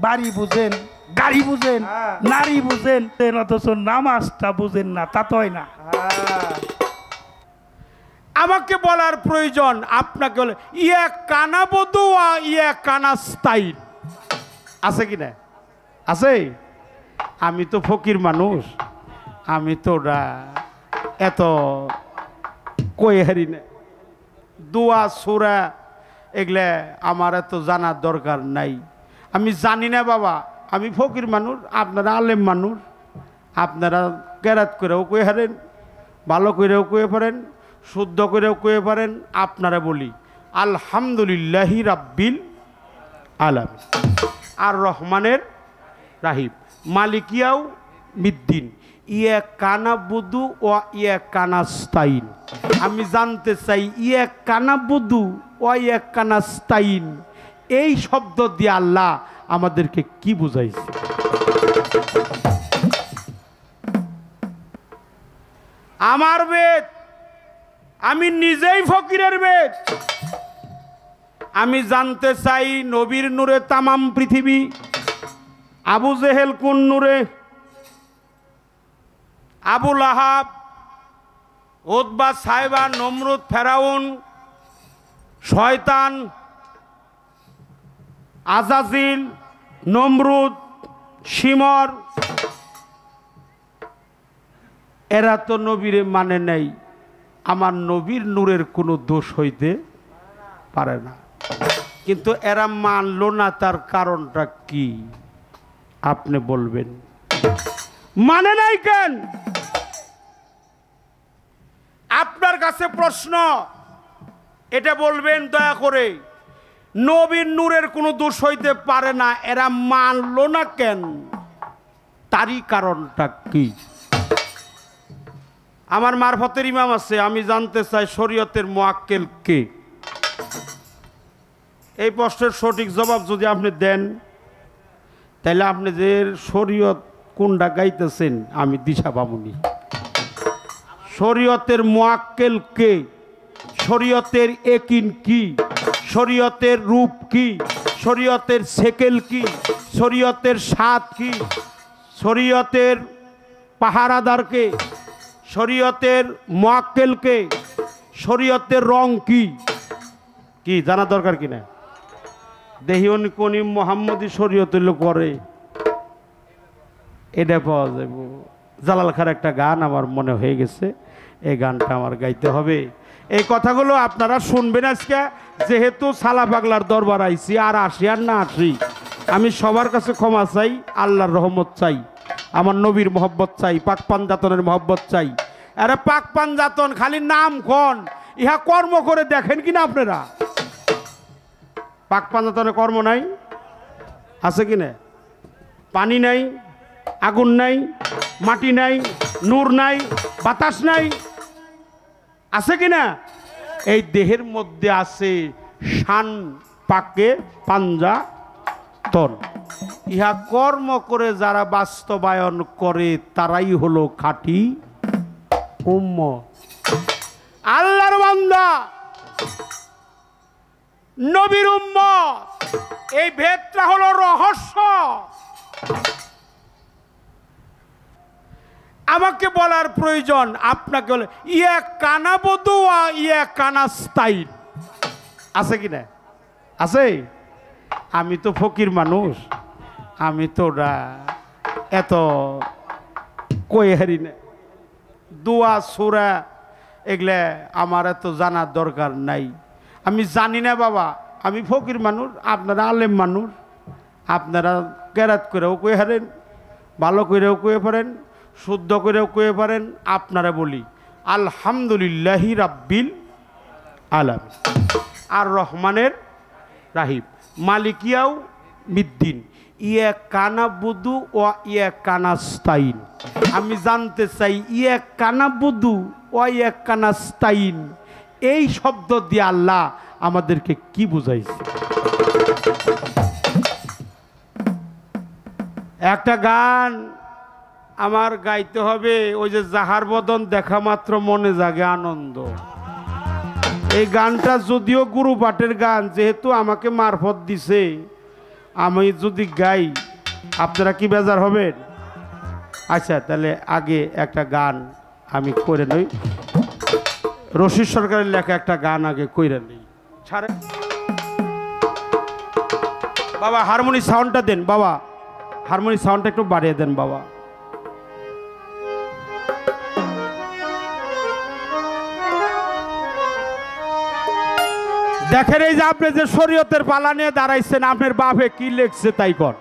বাড়ি বুঝেন, গাড়ি বুঝেন, নারী বুঝেন, অথচ নামাজটা বুঝেন না, তা তো হয় না। আমাকে বলার প্রয়োজন আপনাকে বলে ইয়া কানা বধু ইয়া কানা স্টাইল আছে কি না? আছে? আমি তো ফকির মানুষ, আমি তো এত কই হারি না, দোয়া সুরা এগুলা আমার এত জানার দরকার নাই। আমি জানি না বাবা, আমি ফকির মানুষ, আপনারা আলেম মানুষ, আপনারা কেরাত করেও কয়ে হারেন, ভালো করেও কয়ে পারেন, শুদ্ধ করেও কয়ে পারেন। আপনারা বলি আলহামদুলিল্লাহি রাব্বিল আলামিন, আর রহমানের রাহিম, মালিকিয়াও মিদ্দিন, ইয়া কানা বুদু ও ইয়া কানাস্তাইন। আমি জানতে চাই ইয়া কানা বুদু ও ইয়া কানাস্তাইন এই শব্দ দিয়ে আল্লাহ আমাদেরকে কি বুঝাইছে? আমার বেদ, আমি নিজেই ফকিরের বেদ। আমি জানতে চাই নবীর নূরে তামাম পৃথিবী, আবু জেহেল কোন নূরে, আবু লাহাব, উতবা, সাইবা, নমরুদ, ফেরাউন, শয়তান, আজাজিল, নমরুদ, শিমর, এরা তো নবীরে মানে নাই। আমার নবীর নূরের কোনো দোষ হইতে পারে না, কিন্তু এরা মানলো না, তার কারণটা কি আপনি বলবেন? মানে নাই কেন? আপনার কাছে প্রশ্ন, এটা বলবেন দয়া করে। নবীর নূরের কোনো দোষ হইতে পারে না, এরা মানলো না কেন? তারই কারণটা কি? আমার মারফতের ইমাম আছে, আমি জানতে চাই শরীয়তের মুআক্কেল কে? এই প্রশ্নের সঠিক জবাব যদি আপনি দেন, তাহলে আপনি যে শরীয়ত কোনটা গাইতেছেন আমি দিশা পাবনি। শরীয়তের মুআক্কেল কে? শরীয়তের একিন কি? শরীয়তের রূপ কি? শরীয়তের সেকেল কি? শরীয়তের স্বাদ কি? শরীয়তের পাহারাদার কে? শরীয়তের মুআক্কেল কে? শরীয়তের রং কি? কি জানা দরকার কিনা? দেহিউন কোনি মোহাম্মদী শরীয়ত করে, এটা পাওয়া যাবে। জালাল খার একটা গান আমার মনে হয়ে গেছে, এই গানটা আমার গাইতে হবে। এই কথাগুলো আপনারা শুনবেন আজকে, যেহেতু সালা পাগলার দরবার আইছি। আর আসি আর না আসি, আমি সবার কাছে ক্ষমা চাই, আল্লাহর রহমত চাই, আমার নবীর মহব্বত চাই, পাক পাঞ্জাতনের মহব্বত চাই। আরে পাক পাঞ্জাতন খালি নাম খন, ইহা কর্ম করে দেখেন কিনা আপনারা? পাক পাঞ্জাতনের কর্ম নাই, আছে কিনা? পানি নাই, আগুন নাই, মাটি নাই, নূর নাই, বাতাস নাই, আছে কিনা? এই দেহের মধ্যে আছে শান পাকে পাঞ্জাতন। ইহা কর্ম করে যারা বাস্তবায়ন করে তারাই হলো খাঁটি উম্মত, আল্লাহর বান্দা, নবীর উম্মত। এই ভেদটা হলো রহস্য। আমাকে বলার প্রয়োজন আপনাকে বলে ইয়া কানা বধু ইয়া কানা স্টাইল আছে কি না? আছে? আমি তো ফকির মানুষ, আমি তো এত কই হারি না, দোয়া সুরা এগুলা আমার এত জানার দরকার নাই। আমি জানি না বাবা, আমি ফকির মানুষ, আপনারা আলেম মানুষ, আপনারা কেরাত করেও কয়ে হারেন, ভালো করেও কয়ে পারেন, শুদ্ধ করেও কয়ে পারেন। আপনারা বলি আলহামদুলিল্লাহি রাব্বিল আলামিন, আর রহমানের রাহিম, মালিকিয়াও মিদ্দিন, ইয়া কানা বুদু ও ইয়া কানাস্তাইন। আমি জানতে চাই ইয়া কানা বুদু ও ইয়া কানাস্তাইন এই শব্দ দিয়ে আল্লাহ আমাদেরকে কি বুঝাইছে? একটা গান আমার গাইতে হবে, ওই যে যাহার বদন দেখা মাত্র মনে জাগে আনন্দ। এই গানটা যদিও গুরু পাঠের গান, যেহেতু আমাকে মারফত দিছে, আমি যদি গাই আপনারা কি বেজার হবেন? আচ্ছা, তাহলে আগে একটা গান আমি করে নই, রশিদ সরকারের লেখা একটা গান আগে কইরা নেই। ছাড়ে বাবা, হারমোনি সাউন্ডটা দেন বাবা, হারমোনি সাউন্ডটা একটু বাড়িয়ে দেন বাবা। দেখেন এই যে আপনি যে শরীয়তের পালা নিয়ে দাঁড়াইছেন, আপনার বাপে কি লেখছে তাই কর।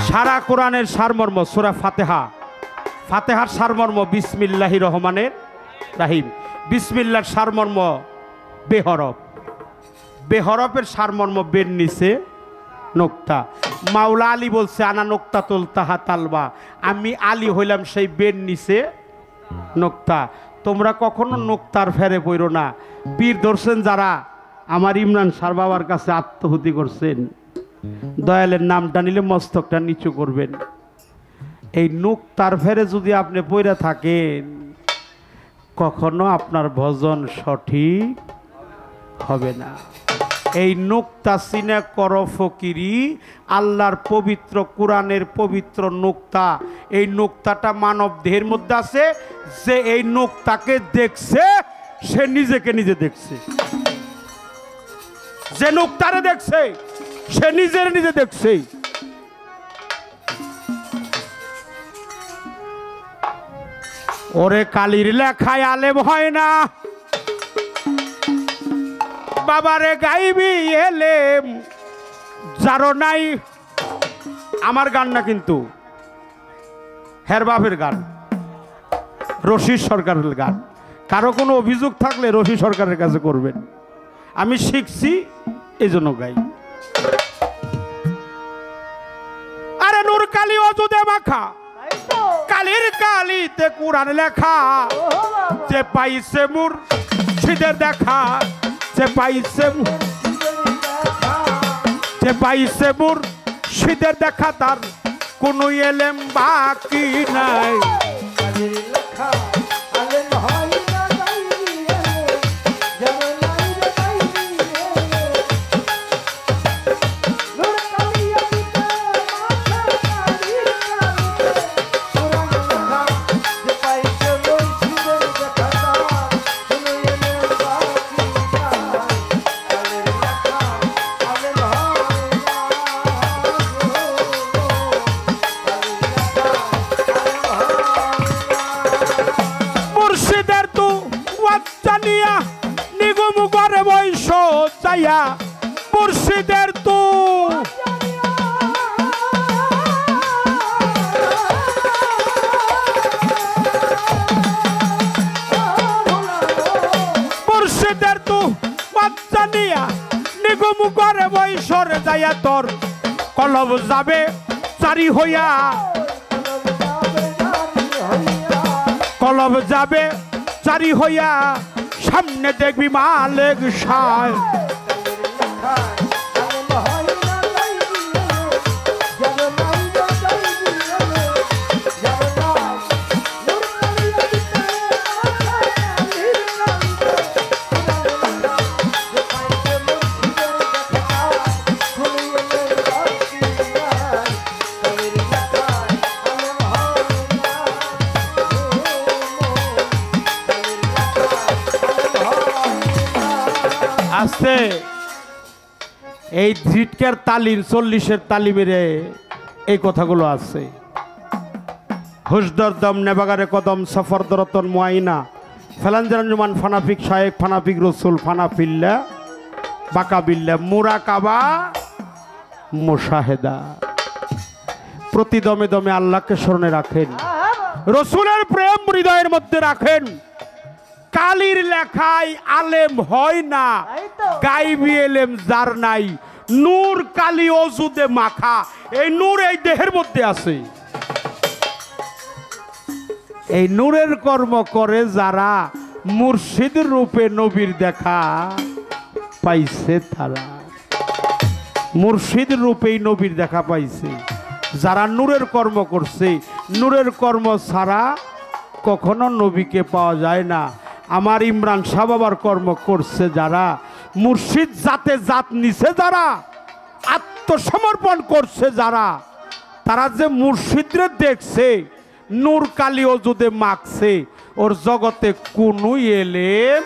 সারা কোরআনের সারমর্ম সূরা ফাতিহা, ফাতিহার সারমর্ম বিসমিল্লাহির রহমানির রাহিম। বিসমিল্লাহর সারমর্ম বেহরফ, বেহরফের সারমর্ম বের নিচে নোক্তা। মাওলা আলী বলছে আনা নোক্তা তুল তাহা তালবা, আমি আলী হইলাম সেই বের নিচে নোক্তা। তোমরা কখনো নোক্তার ফেরে পড়ো না। পীর ধরছেন যারা, আমার ইমরান সার বাবার কাছে আত্মহুতি করছেন, দয়ালের নামটা নিলে মস্তকটা নিচু করবেন। এই নোক্তার ফেরে যদি আপনি পড়ে থাকেন, কখনো আপনার ভজন সঠিক হবে না। এই নোক্তা সিনে কর ফকিরি, আল্লাহর পবিত্র কোরআনের পবিত্র নোক্তা। এই নোক্তাটা মানব দেহের মধ্যে আছে, যে এই নোক্তাকে দেখছে সে নিজেকে নিজে দেখছে, যে নোক্তারে দেখছে সে নিজের নিজে দেখছে। ওরে কালির লেখায় আলেম হয় না, বাবারে গাইবি এলেম যারো নাই। আমার গান না কিন্তু, হের বাপের গান, রশিদ সরকারের গান। কারো কোনো অভিযোগ থাকলে রশিদ সরকারের কাছে করবেন, আমি শিখছি এই জন্য গাই। আরে নূর কালি অজুদে মাখা, কালির কালিতে কোরআন লেখা, যে পাইছে মুর্শিদের দেখা, যে পাইছে মুর্শিদের দেখা, তার কোনো এলেম বাকি নাই। মুর্শিদের তু মুর্শিদের তু বাচ্চা নিয়া নিগুম করে বৈশরে যাইয়া, তোর কলব যাবে চারি হইয়া, কলব যাবে চারি হইয়া, সামনে দেখবি মালেক সায়। আস্তে এই জিটকার তালিম 40-এর তালিমের এই কথাগুলো আছে। হুসদর দম নেবাগারে কদম সফর দরতন মুআইনা ফেলাঞ্জানুমান ফানাফিক শায়েক ফানাফিক রসুল ফানাফিল্লা বাকাবিল্লা মুরাকাবা মুশাহেদা। প্রতি দমে দমে আল্লাহকে স্মরণে রাখেন, রসুলের প্রেম হৃদয়ের মধ্যে রাখেন। কালির লেখায় আলেম হয় না, গাইবি এলেম যার নাই। নূর কালি অজুদে মাখা, এই নূর এই দেহের মধ্যে আছে। এই নূরের কর্ম করে যারা মুর্শিদ রূপে নবীর দেখা পাইছে, তারা মুর্শিদ রূপেই নবীর দেখা পাইছে। যারা নূরের কর্ম করছে, নূরের কর্ম ছাড়া কখনো নবীকে পাওয়া যায় না। আমার ইমরান শাহ বাবার কর্ম করছে যারা, মুর্শিদ জাতে জাত নিছে যারা, আত্মসমর্পণ করছে যারা, তারা যে মুর্শিদরে দেখছে, নূর কালী অজুদে মাখছে, ওর জগতে কোনো এলেম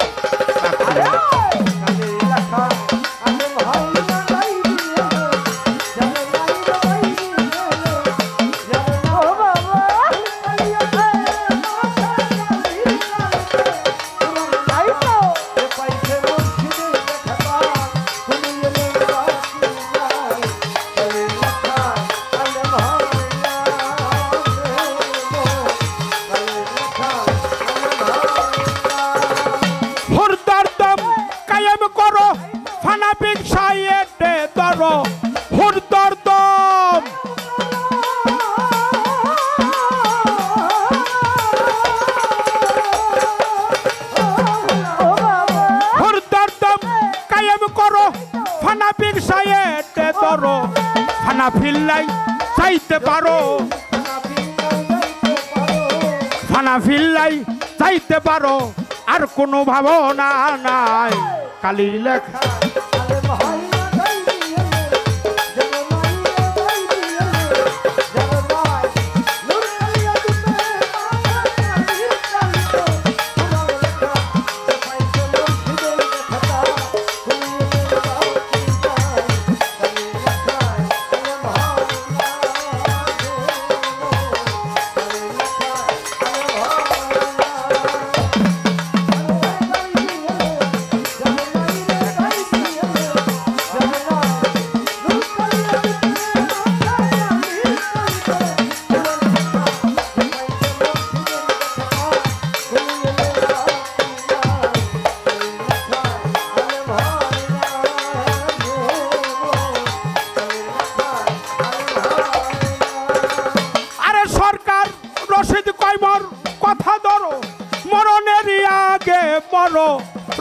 ফানাফিল্লাই চাইতে পারো, ফানাফিল্লাই চাইতে পারো, আর কোনো ভাবনা নাই কালির লেখা।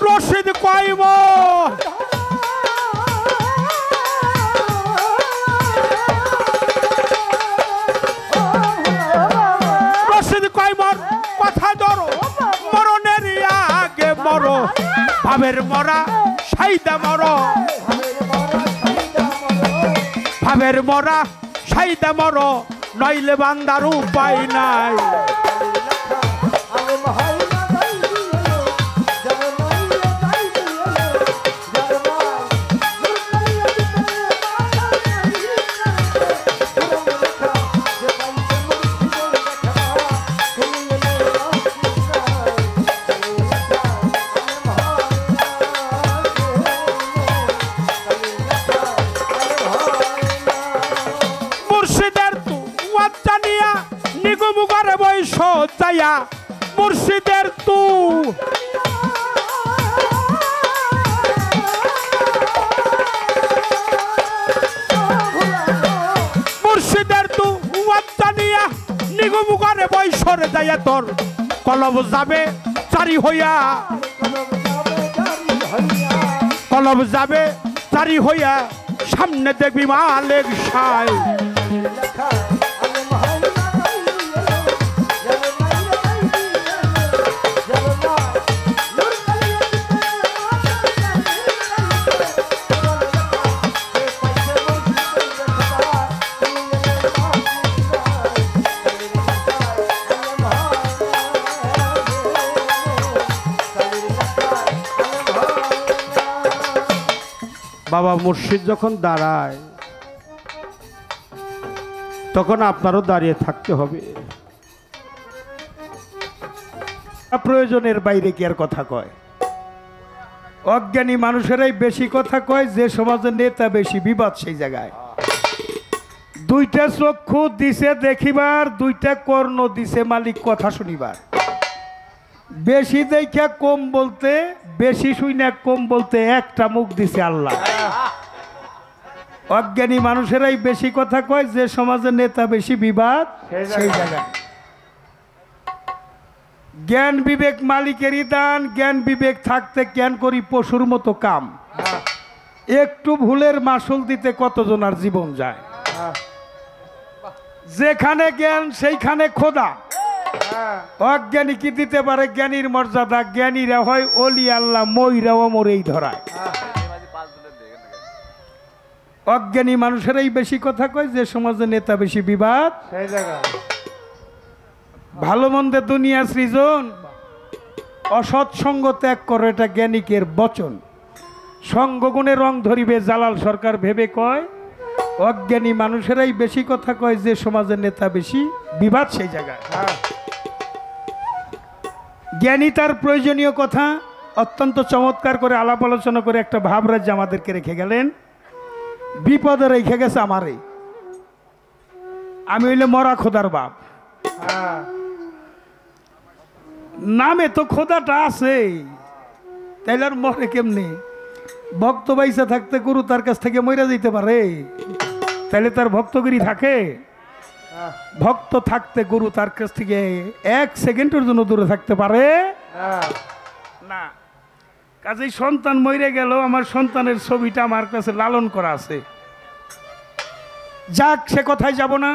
রশিদ কইব রশিদ কইমর কথা ধরো, মরণের আগে মরো, ভাবের মরা সাইদা মরো, ভাবের মরা সাইদা মরো, নইলে বান্দার উপায় নাই। মুর্শিদের তু মুর্শিদের তু জানিয়া নিগম করে বৈশরে যাইয়া তোর কলব যাবে চারি হইয়া, কলব যাবে চারি হইয়া, সামনে দেখবি মালেক সাই। বাবা মুর্শিদ যখন দাঁড়ায় তখন আপনারও দাঁড়িয়ে থাকতে হবে। প্রয়োজনের বাইরে কি আর কথা কয়? অজ্ঞানী মানুষেরাই বেশি কথা কয়, যে সমাজের নেতা বেশি বিবাদ সেই জায়গায়। দুইটা চক্ষু দিছে দেখিবার, দুইটা কর্ণ দিছে মালিক কথা শুনিবার। বেশি দেখা কম বলতে, বেশি শুনে কম বলতে একটা মুখ দিছে আল্লাহ। অজ্ঞানী মানুষেরাই বেশি কথা কয়, যে সমাজের নেতা বেশি বিবাদ সেই জায়গায়। জ্ঞান বিবেক মালিকেরই দান, জ্ঞান বিবেক থাকতে জ্ঞান করি পশুর মতো কাম। একটু ভুলের মাসুল দিতে কতজনার জীবন যায়। যেখানে জ্ঞান সেইখানে খোদা। অজ্ঞানী কি দিতে পারে? জ্ঞানীর মর্যাদা। জ্ঞানীরা হয় অলি আল্লাহ, ময়রা অমরেই ধরায়। অজ্ঞানী মানুষেরাই বেশি কথা কয়, যে সমাজে নেতা বেশি বিবাদ সেই জায়গা। ভালো মন্দের দুনিয়া সৃজন, অসৎ সঙ্গ ত্যাগ করো, এটা জ্ঞানিকের বচন। সঙ্গগুণে রং ধরিবে জালাল সরকার ভেবে কয়, অজ্ঞানী মানুষেরাই বেশি কথা কয়, যে সমাজের নেতা বেশি বিবাদ সেই জায়গায়। জ্ঞানী তার প্রয়োজনীয় কথা অত্যন্ত চমৎকার করে আলাপ আলোচনা করে একটা ভাবরাজ্য আমাদেরকে রেখে গেলেন। বিপদে রেখে গেছে আমারে, আমি হইলে মরা খোদার বাপ। নামে তো খোদাটা আছে, তাইলে আর মরে কেমনি? ভক্ত বাইসা থাকতে গুরু তার কাছ থেকে মরে যেতে পারে, তাইলে তার ভক্তগিরি থাকে? ভক্ত থাকতে গুরু তার কাছ থেকে 1 সেকেন্ডের জন্য দূরে থাকতে পারে না। কাজেই সন্তান মরে গেল, আমার সন্তানের ছবিটা আমার কাছে লালন করা আছে, যাক সে কথায় যাব না।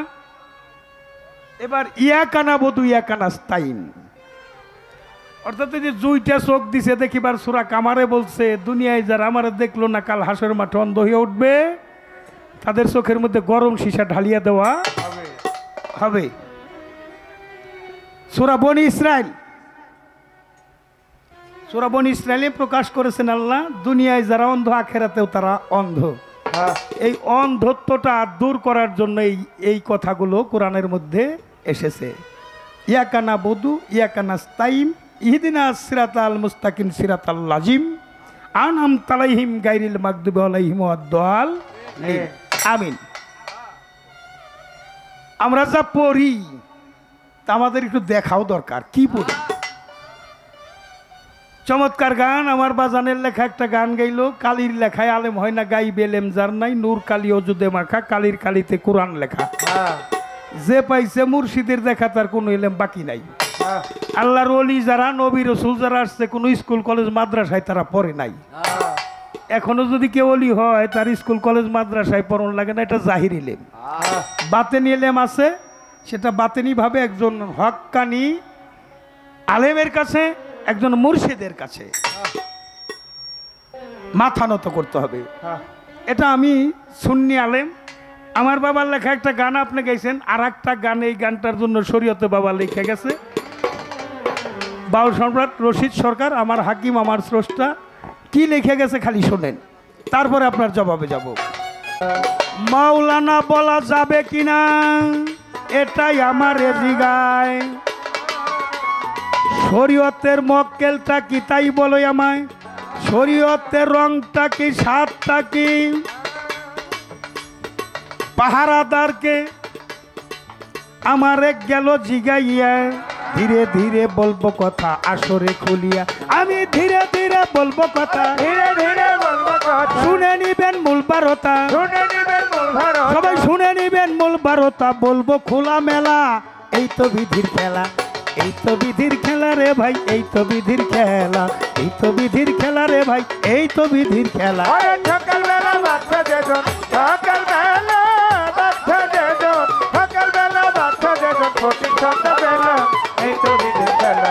এবার ইয়া কানা বধু ইয়া কানা স্তাইন, অর্থাৎ যে 2টা চোখ দিছে দেখিবার সূরা কামারে বলছে, দুনিয়ায় যারা আমারে দেখলো না কাল হাসরের মাঠে অন্ধ হয়ে উঠবে, তাদের চোখের মধ্যে গরম সীসা ঢালিয়ে দেওয়া হবে। সূরা বনি ইসরাইল, সূরা বনি ইসরাইলে প্রকাশ করেছেন আল্লাহ, দুনিয়ায় যারা অন্ধ আখেরাতেও তারা অন্ধ। এই অন্ধত্বটা দূর করার জন্য এই কথাগুলো কোরআনের মধ্যে এসেছে। ইয়াকানা বধু ইয়াকানা স্তাইম ইহদিনা সিরাতাল মুস্তাকিম সিরাতাল লাজিম আনহাম তালাইহিম গাইরিল মাগদুবি আলাইহিম ওয়াদ-দাল। আমিন। আমরা যা পড়ি তা আমাদের একটু দেখাও দরকার, কি পড়ি। চমৎকার গান, আমার বাজানের লেখা একটা গান গাইলো, কালির লেখায় আলেম হয় না গাইবে এলেম যার নাই, নূর কালি অজুদে মাখা, কালির কালিতে কোরআন লেখা। যে পাইছে মুর্শিদের দেখা তার কোনো এলেম বাকি নাই। আল্লাহর ওলি যারা, নবী রসুল যারা আসছে, কোনো স্কুল কলেজ মাদ্রাসায় তারা পড়ে নাই। এখনো যদি কেউ ওলি হয় তার স্কুল কলেজ মাদ্রাসায় পড়ন লাগে না, এটা জাহির এলেম। বাতেনি এলেম আছে, সেটা বাতেনি ভাবে একজন হক্কানি আলেমের কাছে, একজন মুর্শিদের কাছে মাথা নত করতে হবে। এটা আমি সুন্নি আলেম, আমার বাবার লেখা একটা গান আপনি গাইছেন, আর একটা গান, এই গানটার জন্য শরীয়তে বাবা লিখে গেছে। বাউল সম্রাট রশিদ সরকার, আমার হাকিম, আমার স্রষ্টা, কি লিখে গেছে খালি শোনেন, তারপরে আপনার জবাবে যাব। মাওলানা বলা যাবে কিনা এটাই আমার জিগায়, শরীয়তের মক্কেলটা কি তাই বলো আমায়, শরীয়তের রংটা কি, স্বাদটা কি, পাহারাদারকে আমারে গেল জিগাইয়া, ধীরে ধীরে বলবো কথা আসরে খুলিয়া, আমি ধীরে ধীরে বলবো কথা, ধীরে ধীরে বলবো কথা, শুনে নিবেন মূল বারতা, শুনে নিবেন মূল বারতা, সবাই শুনে নিবেন মূল বারতা, বলবো খোলা মেলা, এই তো বিধির খেলা, এই তো বিধির খেলা রে ভাই, এই তো বিধির খেলা, এই তো বিধির খেলা রে ভাই, এই তো বিধির খেলা। সকালবেলা বাচ্চা যেজন, সকালবেলা বাচ্চা যেজন, সকালবেলা বাচ্চা যেজন, ফটিক সন্ধ্যাবেলা, এই তো বিধির খেলা,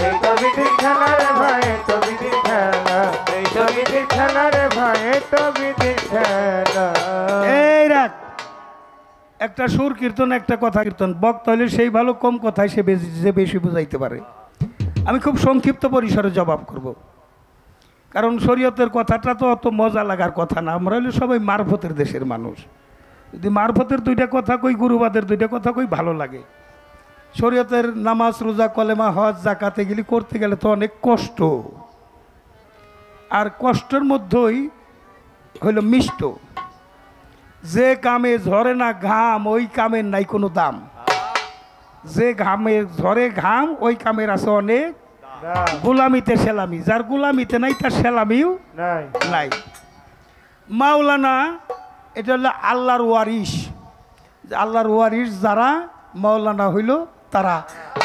এই তো বিধির খেলা রে ভাই, এই তো বিধির খেলা, এই তো বিধির খেলা রে ভাই, এই তো বিধির খেলা। এই রাখ একটা সুর কীর্তন, একটা কথা কীর্তন, বক্তা হলে সেই ভালো, কম কথায় সে বেশি বুঝাইতে পারে। আমি খুব সংক্ষিপ্ত পরিসরে জবাব করব, কারণ শরীয়তের কথাটা তো অত মজা লাগার কথা না। আমরা হলে সবাই মারফতের দেশের মানুষ, যদি মারফতের 2টা কথা কই, গুরুবাদের 2টা কথা কই, ভালো লাগে। শরীয়তের নামাজ, রোজা, কলেমা, হজ, জাকাতে গেলে করতে গেলে তো অনেক কষ্ট, আর কষ্টের মধ্যেই হইল মিষ্ট। যে কামে ঝরে না ঘাম, ওই কামের নাই কোনো দাম। যে ঘামে ঝরে ঘাম, ওই কামের আছে অনেক গোলামিতে সেলামি, যার গোলামিতে নাই তার সেলামিও নাই। মাওলানা এটা হলো আল্লাহর ওয়ারিস, আল্লাহর ওয়ারিস যারা মাওলানা হইল তারা।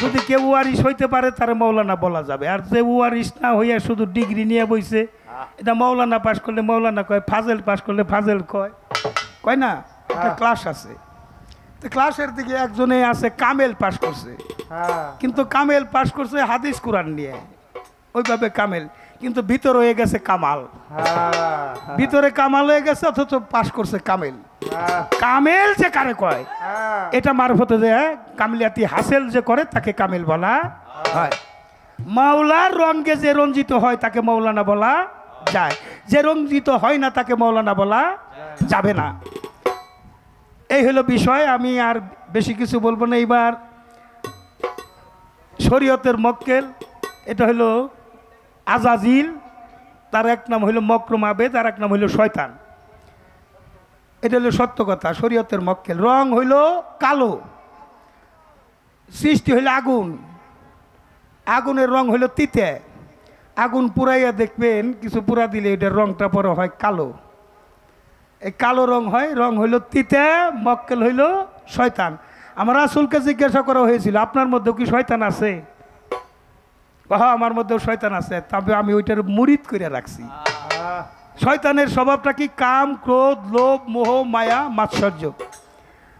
যদি কেউ ওয়ারিস হইতে পারে তারা মাওলানা বলা যাবে, আর যে ওয়ারিস না হইয়া শুধু ডিগ্রি নিয়ে বইছে, এটা মাওলানা পাশ করলে মাওলানা কয়, ফাজেল পাশ করলে ফাজেল কয়, কয় না? একটা ক্লাস আছে, তো ক্লাসের দিকে একজনে আছে কামেল পাশ করছে, কিন্তু কামেল পাশ করছে হাদিস কোরআন নিয়ে, ওইভাবে কামেল। কিন্তু ভিতর হয়ে গেছে কামাল। ভিতরে কামাল হয়ে গেছে অথচ পাশ করছে কামেল। কামেল যে কারে কয় এটা মারফতে যে কামিলিয়াতি হাসিল যে করে তাকে কামেল বলা হয়। মাওলার রঙে যে রঞ্জিত হয় তাকে মৌলানা বলা যায়, যে রঞ্জিত হয় না তাকে মৌলানা বলা যাবে না। এই হলো বিষয়, আমি আর বেশি কিছু বলবো না। এইবার শরীয়তের মক্কেল এটা হলো আজাজিল, তার এক নাম হইল মকরুম আবেদ, আর এক নাম হইল শয়তান। এটা হলো সত্য কথা। শরীয়তের মক্কেল রং হইল কালো, সৃষ্টি হইল আগুন, আগুনের রং হইল তিতে। আগুন পুরাইয়া দেখবেন কিছু পুরা দিলে এটার রংটা পরে হয় কালো, এই কালো রং হয়, রং হইল তিতে। মক্কেল হইল শয়তান। আমার রাসূলকে জিজ্ঞাসা করা হয়েছিল আপনার মধ্যেও কি শয়তান আছে? হ্যাঁ আমার মধ্যেও শয়তান আছে, তবে আমি ওইটার মুরিদ করে রাখছি। শয়তানের স্বভাবটা কি? কাম, ক্রোধ, লোভ, মোহ, মায়া, মাৎসর্য।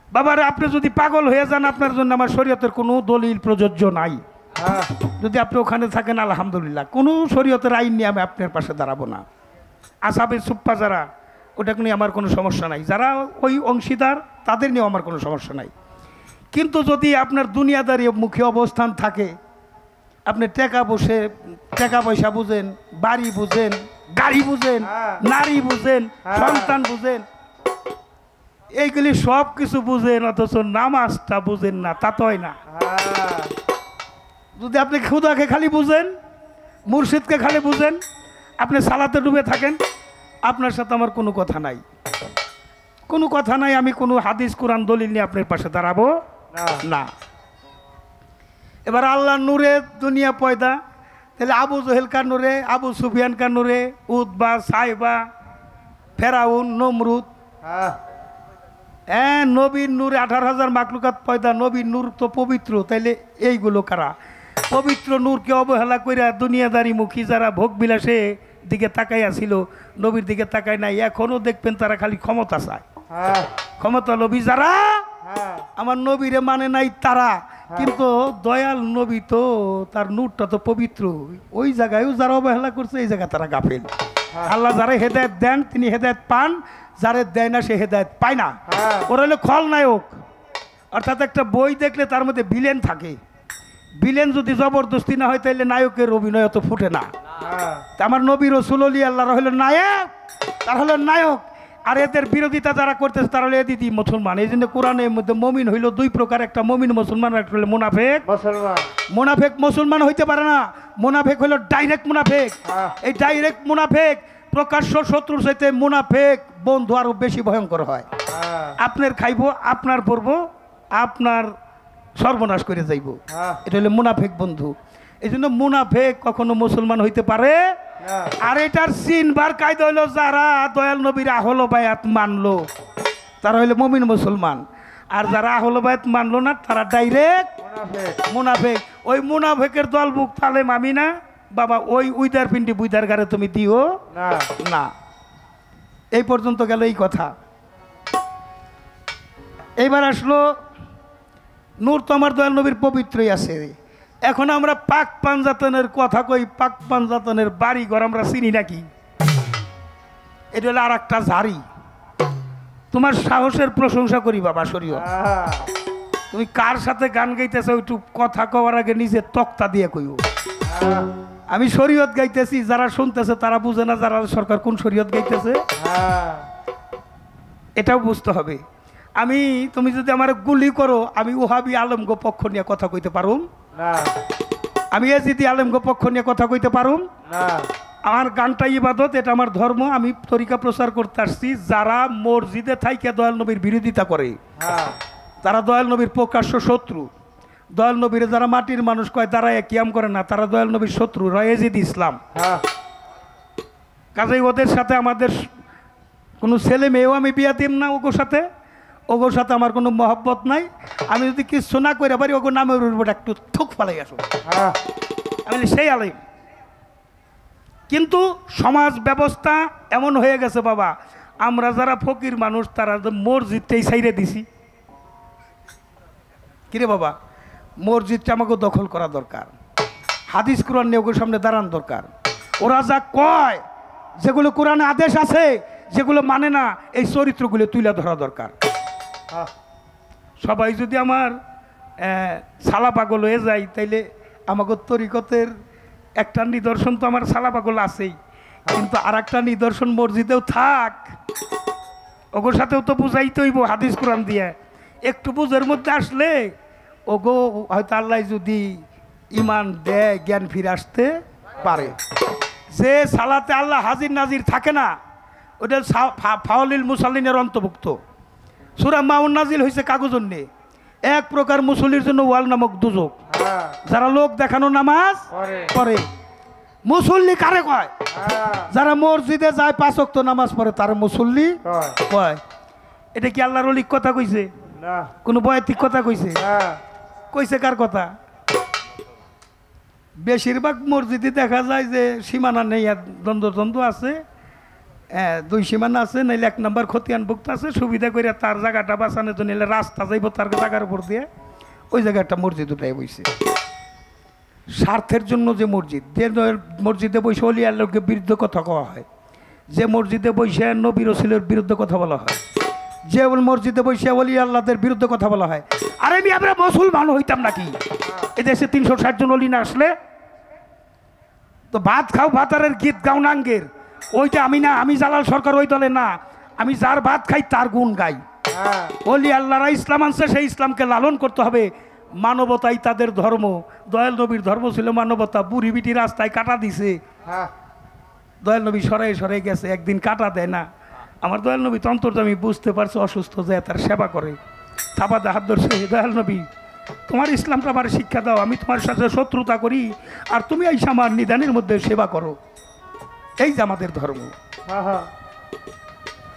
বাবারে আপনি যদি পাগল হয়ে যান আপনার জন্য আমার শরীয়তের কোনো দলিল প্রযোজ্য নাই। যদি আপনি ওখানে থাকেন আলহামদুলিল্লাহ, কোনো শরীয়তের আইন নিয়ে আমি আপনার পাশে দাঁড়াবো না। আসাবে সুপ্পা যারা, ওটা নিয়ে আমার কোনো সমস্যা নাই। যারা ওই অংশীদার তাদের নিয়েও আমার কোনো সমস্যা নাই। কিন্তু যদি আপনার দুনিয়াদারি মুখী অবস্থান থাকে, আপনি টাকা পয়সা বুঝেন, বাড়ি বুঝেন, গাড়ি বুঝেন, নারী বুঝেন, সন্তান বুঝেন, এইগুলি সব কিছু বুঝেন অথচ নামাজটা বুঝেন না, তা তো হয় না। যদি আপনি খুদাকে খালি বুঝেন, মুর্শিদকে খালি বুঝেন, আপনি সালাতে ডুবে থাকেন, আপনার সাথে আমার কোনো কথা নাই, কোনো কথা নাই। আমি কোনো হাদিস কোরআন দলিল নিয়ে আপনার পাশে দাঁড়াবো না। এবার আল্লাহ নূরে দুনিয়া পয়দা, তাহলে আবু জহেল কার নূরে, আবু সুফিয়ান কার নূরে, উতবা, সাইবা, ফেরাউন, নমরুদ। হ্যাঁ নবীর নূরে 18,000 মাকলুকাত পয়দা। নবীর নূর তো পবিত্র, তাইলে এইগুলো কারা? পবিত্র নূরকে অবহেলা কইরা দুনিয়াদারি মুখী যারা ভোগ বিলাসে দিকে তাকাইয়া ছিল, নবীর দিকে তাকায় নাই। এখনো দেখবেন তারা খালি ক্ষমতা চায়, ক্ষমতা লোভী যারা আমার নবীরে মানে নাই তারা। কিন্তু দয়াল নবী তো তার নূরটা তো পবিত্র, ওই জায়গায়ও যারা অবহেলা করছে এই জায়গায় তারা গাফেল। আল্লাহ যারা হেদায়েত দেন তিনি হেদায়েত পান, যারে দেয় না সে হেদায়েত পায় না। ওরা হলো খলনায়ক, অর্থাৎ একটা বই দেখলে তার মধ্যে ভিলেন থাকে। ভিলেন যদি জবরদস্তি না হয় তাহলে নায়কের অভিনয় তো ফুটে না। আমার নবী রাসূল আল্লাহর হলো নায়ক, তার হলো নায়ক। আর এদের বিরোধিতা যারা করতেছে তারা হলো এদিদি মুসলমান। এই জন্য কোরআনের মধ্যে মমিন হইল দুই প্রকার, একটা মমিন মুসলমান, একটা হলো মুনাফেক মুসলমান। মুনাফেক মুসলমান হইতে পারে না, মুনাফেক হইল ডাইরেক্ট মুনাফেক। এই ডাইরেক্ট মুনাফেক প্রকাশ্য শত্রুর চাইতে মুনাফেক বন্ধু আরো বেশি ভয়ঙ্কর হয়। আপনার খাইব, আপনার পড়বো, আপনার সর্বনাশ করে যাইব, এটা হলো মুনাফেক বন্ধু। এই জন্য মুনাফেক কখনো মুসলমান হইতে পারে। আর এটার চিনবার কায়দা হইল যারা দয়াল নবীর আহল বায়াত মানলো তারা হইলো মুমিন মুসলমান, আর যারা আহল বায়াত মানলো না তারা ডাইরেক্ট মুনাফেক। ওই মুনাফেকের দল বুক তালেম আমি না বাবা, ওই উইদার পিন্ডি বুইদার গারে তুমি দিও না। এই পর্যন্ত গেল এই কথা। এইবার আসলো নূর তো আমার দয়াল নবীর পবিত্রই আছে। এখন আমরা পাক পাঞ্জাতনের কথা কই, পাক পাঞ্জাতনের বাড়ি ঘর আমরা চিনি নাকি? এটা হলো আর একটা ঝাড়ি। তোমার সাহসের প্রশংসা করি বাবা শরীয়ত। তুমি কার সাথে গান গাইতেছো একটু কথা কওয়ার আগে নিজে তক্তা দিয়ে কইও। আমি শরীয়ত গাইতেছি, যারা শুনতেছে তারা বুঝে না যারা সরকার কোন শরীয়ত গাইতেছে, এটাও বুঝতে হবে। তুমি যদি আমার গুলি করো, আমি ওহাবি আলমগো পক্ষ নিয়ে কথা কইতে পারুম না, আমি এজিদি আলমগো পক্ষ নিয়ে কথা কইতে পারুম না। আমার গানটা ইবাদত, এটা আমার ধর্ম, আমি তরিকা প্রচার করতে আসছি। যারা মসজিদে থাইকে দয়াল নবীর বিরোধিতা করে, তারা দয়াল নবীর প্রকাশ্য শত্রু। দয়াল নবীর যারা মাটির মানুষ কয় তারা কিয়াম করে না, তারা দয়াল নবীর শত্রু, এজিদ ইসলাম। কাজেই ওদের সাথে আমাদের কোনো ছেলে মেয়েও আমি বিয়া দিম না, ওগোর সাথে আমার কোনো মহব্বত নাই। আমি যদি কিছু না করে পারি ওগো নামের উপর একটু থুক ফালাই আসো, আমি সেই আলিম। কিন্তু সমাজ ব্যবস্থা এমন হয়ে গেছে বাবা, আমরা যারা ফকির মানুষ তারা মসজিদটাই ছাইরে দিছি। কিরে বাবা, মসজিদটা আমাকে দখল করা দরকার, হাদিস কোরআন নিয়ে ওগুলোর সামনে দাঁড়ান দরকার। ওরা যা কয়, যেগুলো কোরআনে আদেশ আছে, যেগুলো মানে না, এই চরিত্রগুলো তুলে ধরা দরকার। সবাই যদি আমার সালা পাগল হয়ে যায়, তাইলে আমাকে তরিকতের একটা নিদর্শন তো আমার সালা পাগল আছেই, কিন্তু আর একটা নিদর্শন মসজিদেও থাক, ওগোর সাথেও তো বুঝাইতে হইব হাদিস কোরআন দিয়ে। একটু বুঝের মধ্যে আসলে ওগো হয়তো আল্লাহ যদি ইমান দেয়, জ্ঞান ফিরে আসতে পারে। যে সালাতে আল্লাহ হাজির নাজির থাকে না, ওটা ফাওলিল মুসাল্লিনের অন্তর্ভুক্ত। সূরা মাউন নাজিল হয়েছে কাগজের নিয়ে, এক প্রকার মুসল্লির জন্য ওয়াল নামক দুজক। যারা লোক দেখানো নামাজ পড়ে, মুসল্লি কারে কয়? যারা মসজিদে যায় 5 ওয়াক্ত নামাজ পড়ে তার মুসল্লি কয়। এটা কি আল্লাহর ওলির কথা কইছে? কোন বয়াতিক কথা কইছে? কইছে কার কথা? বেশিরভাগ মসজিদে দেখা যায় যে সীমানা নেই, দ্বন্দ্ব আছে, 2 সীমানা আছে, নাইলে 1 নম্বর খতিয়ানভুক্ত আছে। সুবিধা করে তার জায়গাটা বাঁচানোর জন্য রাস্তা যাইব তার জায়গার উপর দিয়ে, ওই জায়গাটা মসজিদ উঠাই বইছে। স্বার্থের জন্য যে মসজিদ, যে মসজিদে বসে অলি আল্লাহকে বিরুদ্ধে কথা কওয়া হয়, যে মসজিদে বসে নবী রাসূলের বিরুদ্ধে কথা বলা হয়, যে মসজিদে বসে অলি আল্লাহদের বিরুদ্ধে কথা বলা হয়। আরে আমরা মুসলমান হইতাম নাকি? এদেশে 360 জন অলি না আসলে? তো ভাত খাও ভাতারের গীত গাও নাঙ্গের, ওইটা আমি না, আমি জালাল সরকার ওই দলে না। আমি যার ভাত খাই তার গুণ গাই। অলি আল্লাহরা ইসলাম আনছে, সেই ইসলামকে লালন করতে হবে। মানবতাই তাদের ধর্ম। দয়াল নবীর ধর্ম ছিল মানবতা। বুড়ি বিটি রাস্তায় কাটা দিছে, দয়াল নবী সরাই সরাই গেছে, একদিন কাটা দেয় না। আমার দয়াল নবী তন্তর্জামি বুঝতে পারছে অসুস্থ, যায় তার সেবা করে, থাপাতে হাত ধরছে, দয়াল নবী তোমার ইসলামটা আমার শিক্ষা দাও, আমি তোমার সাথে শত্রুতা করি আর তুমি এই আমার নিদানের মধ্যে সেবা করো। এই যে আমাদের ধর্ম,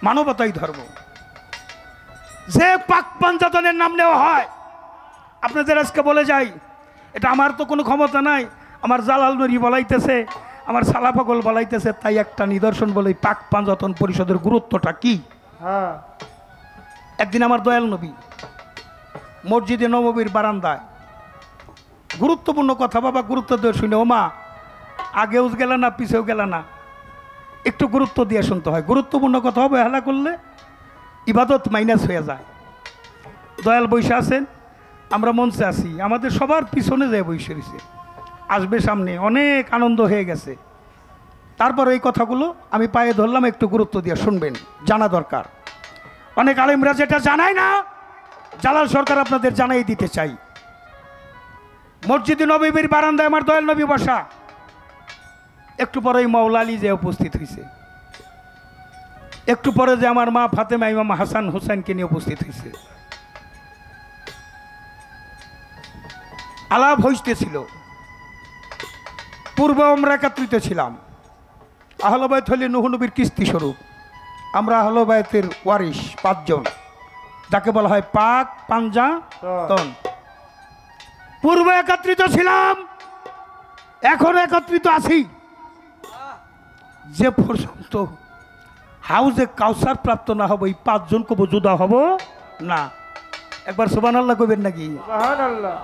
মানবতাই ধর্ম। যে পাক পাঞ্জাতনের নাম নেওয়া হয়, আপনাদের আজকে বলে যাই, এটা আমার তো কোনো ক্ষমতা নাই, আমার জালাল নরি বলাইতেছে, আমার সালা পাগল বলাইতেছে, তাই একটা নিদর্শন বলে পাক পাঞ্জাতন পরিষদের গুরুত্বটা কি। একদিন আমার দয়াল নবী মসজিদে নববীর বারান্দায় গুরুত্বপূর্ণ কথা, বাবা গুরুত্ব দিয়ে শুনে, ও মা আগেও গেলে না পিছেও গেলে না, একটু গুরুত্ব দিয়ে শুনতে হয়। গুরুত্বপূর্ণ কথা হবে, হেলা করলে ইবাদত মাইনাস হয়ে যায়। দয়াল বৈশা আছেন, আমরা মঞ্চে আছি, আমাদের সবার পিছনে যায় বৈশে রয়েছে, আসবে সামনে, অনেক আনন্দ হয়ে গেছে। তারপর এই কথাগুলো আমি পায়ে ধরলাম, একটু গুরুত্ব দিয়ে শুনবেন, জানা দরকার। অনেক আলেমরা যেটা জানায় না, জালাল সরকার আপনাদের জানাই দিতে চাই। মসজিদে নববীর বারান্দায় আমার দয়াল নবী বসা, একটু পরে মাওলা আলী যে উপস্থিত হয়েছে, একটু পরে যে আমার মা ফাতেমা ইমাম হাসান হুসাইনকে নিয়ে উপস্থিত হয়েছে। আলাপ হইতেছিল, পূর্বে আমরা একত্রিত ছিলাম। আহলে বাইত হলে নূহ নবীর কিস্তি স্বরূপ, আমরা আহলে বাইতের ওয়ারিশ 5 জন, যাকে বলা হয় পাক পাঞ্জাতন। পূর্বে একত্রিত ছিলাম, এখন একত্রিত আছি। যে পর্যন্ত হাউজে কাউসার প্রাপ্ত না হবো, এই 5 জন কবো জুদা হব না। একবার সুবহানাল্লাহ কইবেন নাকি? সুবহানাল্লাহ।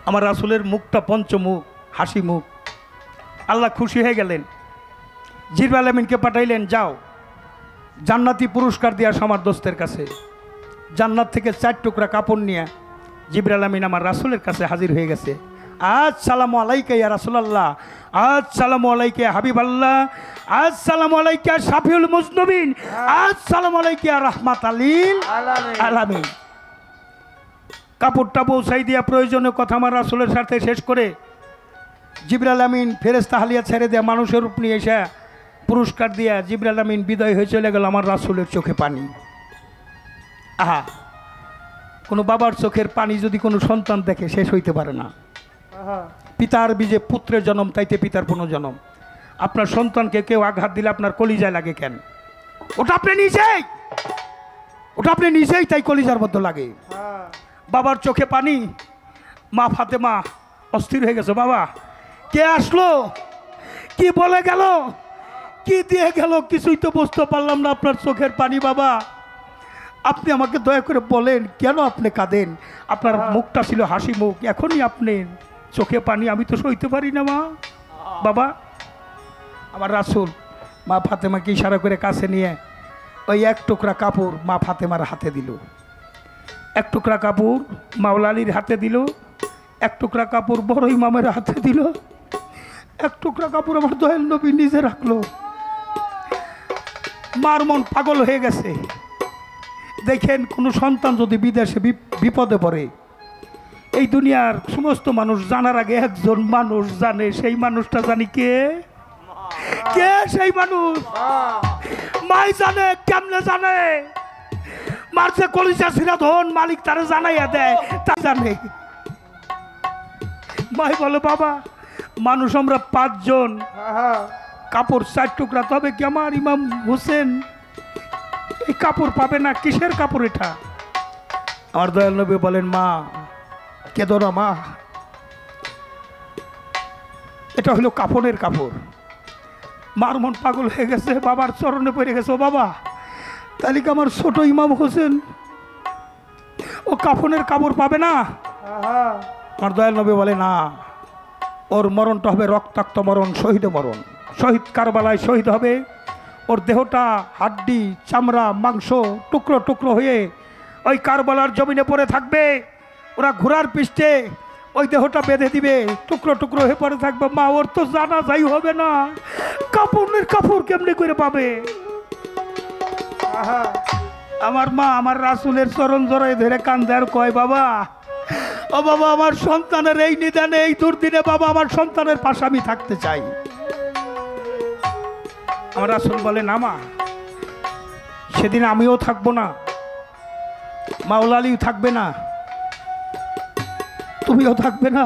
আমার রাসূলের মুখটা পঞ্চমুখ, হাসি মুখ। আল্লাহ খুশি হয়ে গেলেন, জিবরাইল আমিনকে পাঠাইলেন, যাও জান্নাতি পুরস্কার দিয়া আমার দোস্তের কাছে। জান্নাত থেকে 4 টুকরা কাপড় নিয়ে জিবরাইল আমিন আমার রাসূলের কাছে হাজির হয়ে গেছে। আসসালামু আলাইকা ইয়া রাসূলুল্লাহ, আসসালামু আলাইকা ইয়া হাবিবাল্লাহ, আসসালামু আলাইকা শাফিউল মুজনিবিন, আসসালামু আলাইকা ইয়া রাহমাতাল লিল আলামিন। কাপড়টা পৌঁছাই দিয়া প্রয়োজনীয় কথা আমার রাসূলের সাথে শেষ করে জিবরাইল আমিন ফেরেশতা হালিয়া ছেড়ে দেয়া মানুষের রূপ নিয়ে এসে পুরস্কার দিয়া জিবরাইল আমিন বিদায় হয়ে চলে গেল। আমার রাসূলের চোখে পানি। আহা, কোনো বাবার চোখের পানি যদি কোনো সন্তান দেখে শেষ হইতে পারে না। পিতার বীজে পুত্রের জন্ম, তাইতে পিতার পুনর্জন্ম। আপনার সন্তানকে কেউ আঘাত দিলে আপনার কলিজায় লাগে কেন? ওটা আপনি নিজেই তাই কলিজার মধ্যে লাগে। বাবার চোখে পানি। মা ফাতেমা অস্থির হয়ে গেছে, বাবা কে আসলো, কি বলে গেল, কি দিয়ে গেল, কিছুই তো বুঝতে পারলাম না। আপনার চোখের পানি বাবা, আপনি আমাকে দয়া করে বলেন কেন আপনি কাঁদেন? আপনার মুখটা ছিল হাসি মুখ, এখনই আপনি চোখে পানি, আমি তো সইতে পারি না মা। বাবা, আমার রাসূল মা ফাতেমাকে ইশারা করে কাছে নিয়ে ওই এক টুকরা কাপড় মা ফাতেমার হাতে দিল, এক টুকরা কাপড় মাওলা আলীর হাতে দিল, এক টুকরা কাপড় বড় ইমামের হাতে দিল, এক টুকরা কাপড় আমার দয়াল নবী নিজে রাখলো। মার মন পাগল হয়ে গেছে। দেখেন, কোনো সন্তান যদি বিদেশে বিপদে পড়ে, এই দুনিয়ার সমস্ত মানুষ জানার আগে একজন মানুষ জানে, সেই মানুষটা জানি কে? কে সেই মানুষ? মাই জানে। কেমনে জানে? মার যে কলিজা ছিঁড়া ধন মালিক তারে জানাইয়া দেয়, তা জানে। মাই বলে, বাবা মানুষ আমরা 5 জন, কাপড় 4 টুকরা, তবে কি আমার ইমাম হোসেন এই কাপড় পাবে না? কিসের কাপড় এটা? আমার দয়াল নবী বলেন, মা কেঁদো না মা, এটা হলো কাপড়ের কাপড়। মার মন পাগল হয়ে গেছে, বাবার চরণে পড়ে গেছে। ও বাবা, তাহলে কি আমার ছোট ইমাম হোসেন ও কাফনের কাপড় পাবে না? আমার দয়াল নবী বলে, না, ওর মরণটা হবে রক্তাক্ত মরণ, শহীদ মরণ। শহীদ কারবালায় শহীদ হবে। ওর দেহটা হাড্ডি চামড়া মাংস টুকরো টুকরো হয়ে ওই কারবালার জমিনে পড়ে থাকবে। ওরা ঘোড়ার পৃষ্ঠে ওই দেহটা বেঁধে দিবে, টুকরো টুকরো হয়ে পড়ে থাকবে। মা, ওর তো জানা যাই হবে না, কাপড়ের কাপড় কেমনে করে পাবে? আমার মা আমার রাসূলের চরণ জড়ায় ধরে কান্দে আর কয়, বাবা, ও বাবা, আমার সন্তানের এই নিদানে এই দুর্দিনে বাবা আমার সন্তানের পাশে আমি থাকতে চাই। আমার রাসূল বলে, না মা, সেদিন আমিও থাকবো না, মাওলা আলীও থাকবে না, তুমিও থাকবে না,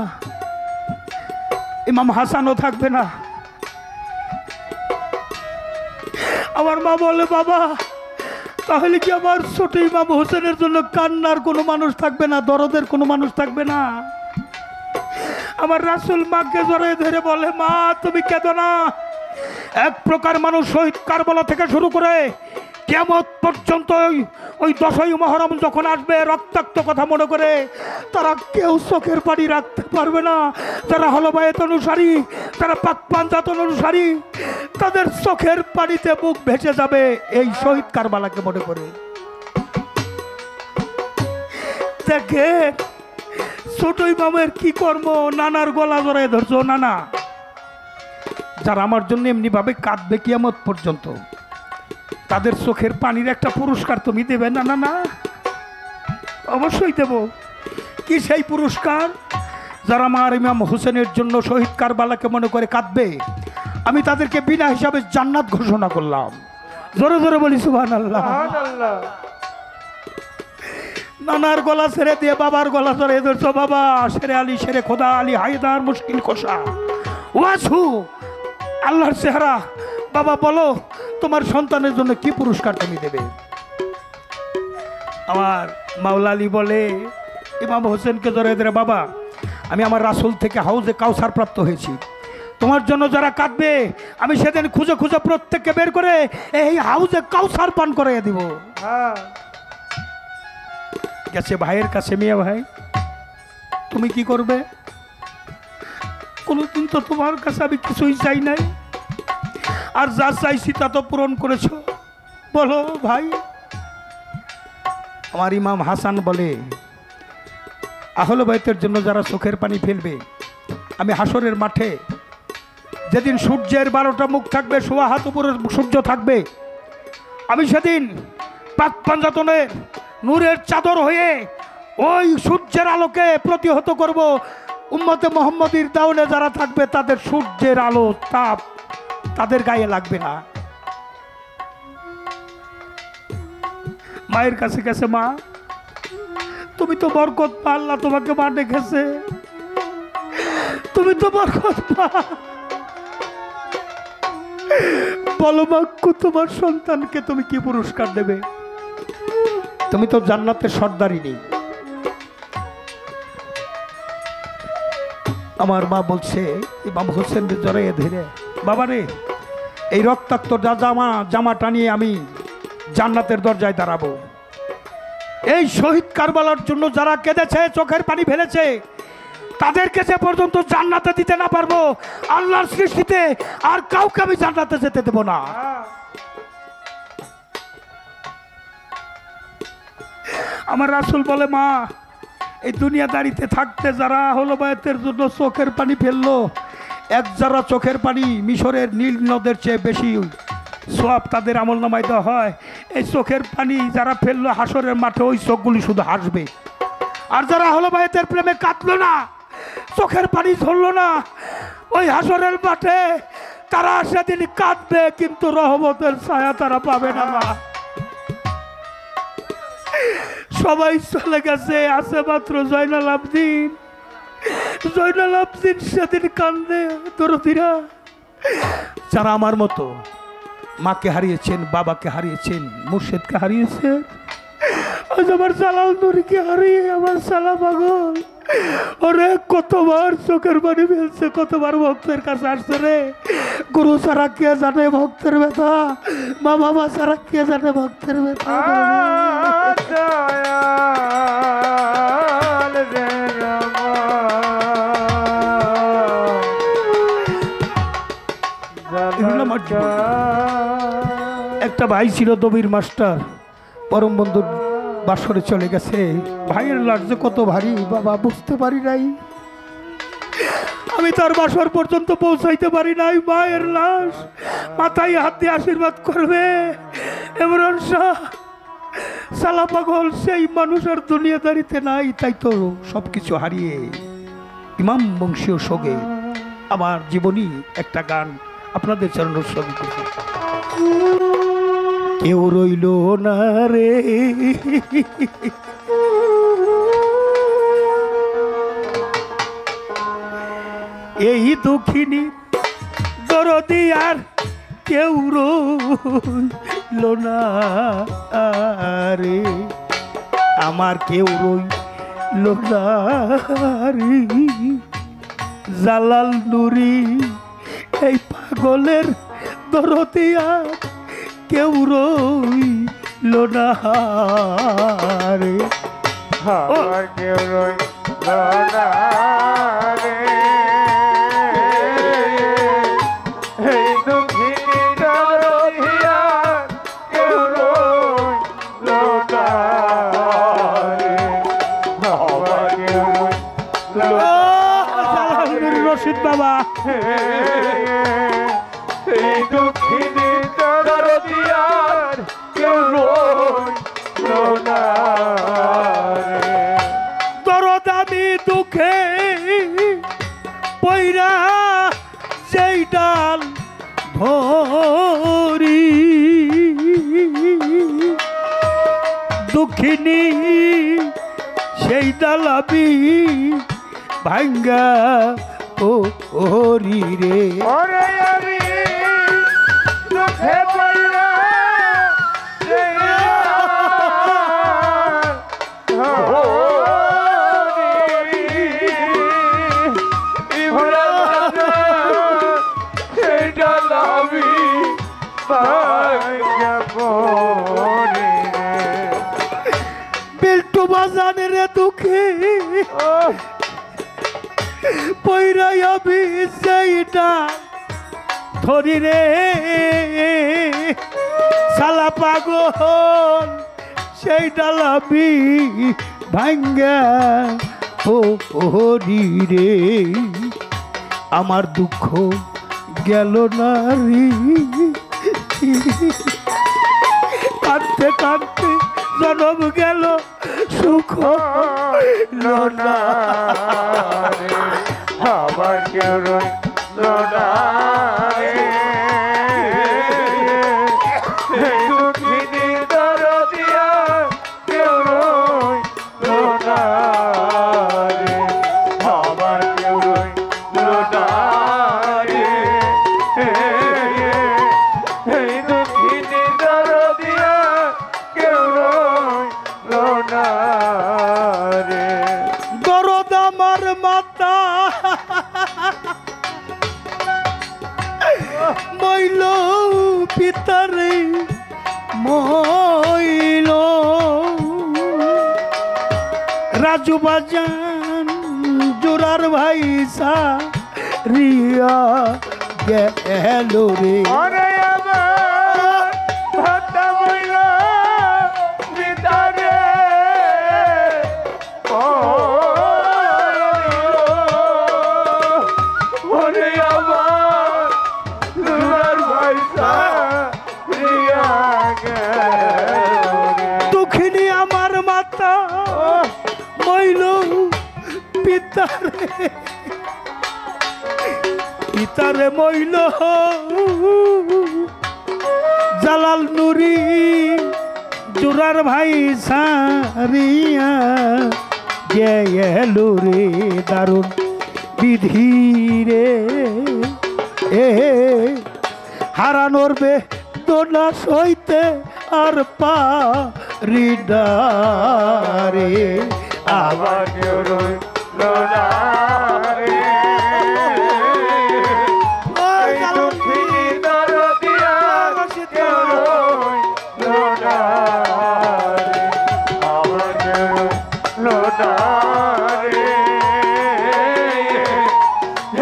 ইমাম হাসানও থাকবে না। আমার মা বলে, বাবা তাহলে কি আমার ছোট ইমাম হোসেনের জন্য কান্নার কোনো মানুষ থাকবে না, দরদের কোনো মানুষ থাকবে না? আমার রাসূল মাকে জড়িয়ে ধরে বলে, মা তুমি কেঁদো না। এক প্রকার মানুষ শহীদ কারবালা থেকে শুরু করে কিয়ামত পর্যন্ত ওই 10ই মুহররম যখন আসবে, রক্তাক্ত কথা মনে করে তারা কেউ চোখের পানি রাখতে পারবে না। যারা হলো বায়াত অনুসারী, তারা পাক পাঞ্জাত অনুসারী, তাদের চোখের পানিতে মুখ ভেসে যাবে এই শহীদ কারবালাকে মনে করে। দেখে ছোট ইমামের কি কর্ম, নানার গলা জড়ায় ধরছো। নানা, যারা আমার জন্য এমনি ভাবে কাঁদবে কিয়ামত পর্যন্ত, তাদের চোখের পানির একটা পুরস্কার তুমি দেবে না? না না, অবশ্যই দেব। কি সেই পুরস্কার? যারা আমার ইমাম হোসেনের জন্য শহীদ কারবালাকে মনে করে কাঁদবে, আমি তাদেরকে বিনা হিসাবে জান্নাত ঘোষণা করলাম। জোরে জোরে বলি সুবহানাল্লাহ। নানার গলা ছেড়ে দিয়ে বাবার গলা ধরে ধরছো। বাবা, শেরে আলী, শেরে খোদা আলী, হায়দার, মুশকিল কোষা, ওয়াসু, আল্লাহর চেহারা, বাবা বলো তোমার সন্তানের জন্য কি পুরস্কার তুমি দেবে? আমার মাওলা আলী বলে, ইমাম হোসেনকে ধরে ধরে, বাবা আমি আমার রাসূল থেকে হাউজে কাউসার প্রাপ্ত হয়েছি, তোমার জন্য যারা কাঁদবে আমি সেদিন খুঁজে খুঁজে প্রত্যেককে বের করে এই হাউজে কাউসার পান করাইয়া দিব। গেছে ভাইয়ের কাছে, মিয়া ভাই তুমি কি করবে? কোনোদিন তো তোমার কাছে আমি কিছুই চাই নাই, আর যা চাইছি তা তো পূরণ করেছো, বলো ভাই। আমার ইমাম হাসান বলে, আহলে বাইতের জন্য যারা চোখের পানি ফেলবে, আমি হাসরের মাঠে যেদিন সূর্যের 12টা মুখ থাকবে, সোয়া হাত উপরে সূর্য থাকবে, আমি সেদিন পাক পাঞ্জাতনের নূরের চাদর হয়ে ওই সূর্যের আলোকে প্রতিহত করব। উম্মতে মুহাম্মদীর দাউনে যারা থাকবে তাদের সূর্যের আলো তাপ তাদের গায়ে লাগবে না। মায়ের কাছে গেছে, মা তুমি তো বরকত পা, আল্লাহ তোমাকে মা ডেকেছে, তুমি তো বরকত পা, বলো মা তোমার সন্তানকে তুমি কি পুরস্কার দেবে? তুমি তো জান্নাতের সর্দারিনী। আমার মা বলছে, ইমাম হোসেনকে জড়াইয়ে ধরে, বাবারে এই রক্তাক্ত জামাটা নিয়ে আমি জান্নাতের দরজায় দাঁড়াবো। এই শহীদ কারবালার জন্য যারা কেঁদেছে, চোখের পানি ফেলেছে, তাদেরকে যে পর্যন্ত জান্নাতে দিতে না পারবো, আল্লাহর সৃষ্টিতে আর কাউকে আমি জান্নাতে যেতে দেব না। আমার রাসূল বলে, মা, এই দুনিয়াদারিতে থাকতে যারা হলো বায়াতের জন্য চোখের পানি ফেললো, এক যারা চোখের পানি মিশরের নীল নদের চেয়ে বেশি সওয়াব তাদের আমলনামায় দেওয়া হয়। এই চোখের পানি যারা ফেললো হাসরের মাঠে, ওই চোখগুলি শুধু হাসবে। আর যারা হলো বায়াতের প্রেমে কাঁদলো না, চোখের পানি ঝরলো না, ওই হাসরের মাঠে তারা সেদিন কাঁদবে, কিন্তু রহমতের ছায়া তারা পাবে না। সবাই চলে গেছে, আছে মাত্র জয়নাল আবদিন। জয়নাল আবদিন সেদিন কান্দে। দরদিরা, যারা আমার মতো মাকে হারিয়েছেন, বাবাকে হারিয়েছেন, মুর্শিদকে হারিয়েছেন, আজ আমার জালাল নুরীকে হারিয়ে আমার সালা পাগল। ওরে কতবার চোখের পানি ফেলছে, কতবার ভক্তের কাছে আসছে রে। গুরু ছাড়া কে জানে ভক্তের ব্যথা, মা বাবা ছাড়া কে জানে ভক্তের ব্যথা। একটা ভাই ছিল দবির মাস্টার, পরম বন্ধুর বাসরে চলে গেছে। ভাইয়ের লাশ যে কত ভারী বাবা বুঝতে পারি নাই, আমি তার বাসর পর্যন্ত পৌঁছাইতে পারি নাই। মায়ের লাশ মাথায় হাত দিয়ে আশীর্বাদ করবে। ইমরান শাহ সালা পাগল, সেই মানুষের দুনিয়াদারিতে নাই, তাই তো সবকিছু হারিয়ে ইমাম বংশীয় সোগে আমার জীবনী একটা গান আপনাদের চরণ উৎসর্গ করছি। কেউ রইল না রে এই দুঃখিনী দরদি, আর কেউ রইল না রে, আমার কেউ রইল না রে। জালাল নুরী এই পাগলের দরদি, আর কেউ রইল না রে, আমার কেউ রইল না রে। এই দুঃখিনী দরদিয়া কেউ রইল না রে, আমার কেউ রইল না রে। রশিদ বাবা, এই দুঃখিনী দরদিয়ার কেউ রইল না রে। দরদ আমি দুঃখে পইরা যেই ডাল ধরি, দুঃখিনী সেই ডাল আমি ভাঙ্গা ও হরি রে। ওরে আমি দুঃখে পড়া সেই ডাল আমি ভাঙ্গা পড়ি রে। বিল্টু বাজানের দুঃখে পইরাই আমি সেইটা ধরি রে, সালা পাগল সেই ডালাবি ভাঙ্গা ও হরি রে। আমার দুঃখ গেল না রে, কাঁদতে কাঁদতে জনম গেল, সুখ হলো না রে। আমার কেউ রইল না রে। এই দুঃখিনী দরদিয়া কেউ রইল না রে। আমার কেউ রইল না রে। এই দুঃখিনী দরদিয়া কেউ রইল না রে। দরদ আমার মাতা মইল পিতারে মইল, রাজু বাজান জোড়ার দুলার ভাই সা রিয়া গেল রে ওরে আমার ভাতা বইলা ভিতরে ওরে আমার দুলার ভাইসা প্রিয়া গেল দুঃখিনী আমার মাতা মইল পিতারে পিতারে মইল জালাল নুরি জুরার ভাই সারিয়া গেল রে দারুণ বিধি রে এ হারানোর বে দোলা সইতে আর পারিডারে আবার কেউ রইল না রে এই দুঃখিনী দরদিয়া কেউ রইল না রে আবার কেউ রইল না রে